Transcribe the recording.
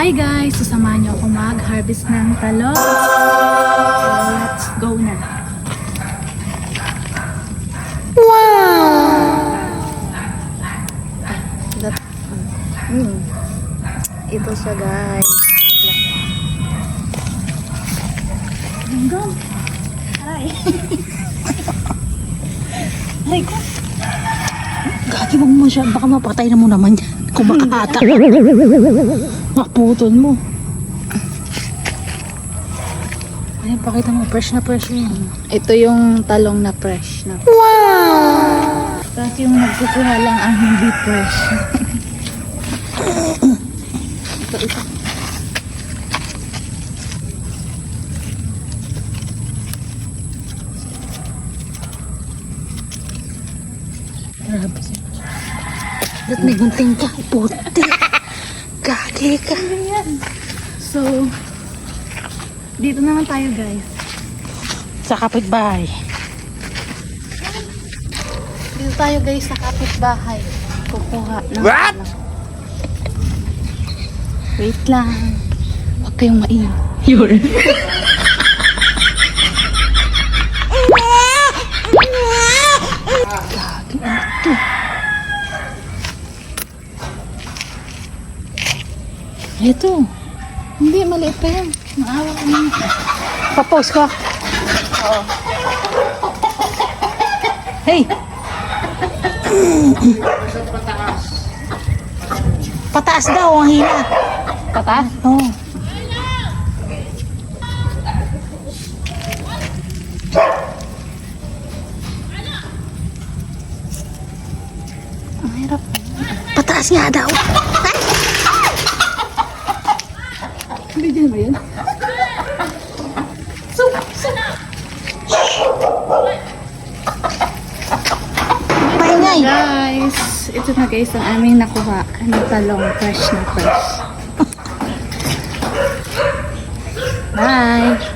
Hi guys! Sasamahan niyo ako mag-harvest ng talong. So, let's go na. Wow! Ito siya, guys. Hanggang. Aray. Aray ko. Gagi, wag mo siya. Baka mapatay na mo naman yan. Kung makahata. Maputol mo. Ay, pakita mo. Fresh na fresh yan. Ito yung talong na fresh na. Wow! Tapos yung nagkukuha lang ang hindi fresh. ito. Grabe siya. Ba't may gunting ka? Puti. Gagi ka. So, dito naman tayo guys. Sa kapitbahay. Dito tayo guys sa kapitbahay. Kukuha ng What? talong. Wait lang. Huwag kayong maingay. Yun. Gagi, ano to? Ito. Hindi, maliit pa yan. Maawa ka naman. Pa-post ka? Oo. Hey! Pataas daw ang hila. Pataas? Oo. Ang hirap. Pataas nga daw. Hindi dyan ba yun? Paingay. Guys, ito na guys ang aming nakuha ng talong fresh na fresh. Bye!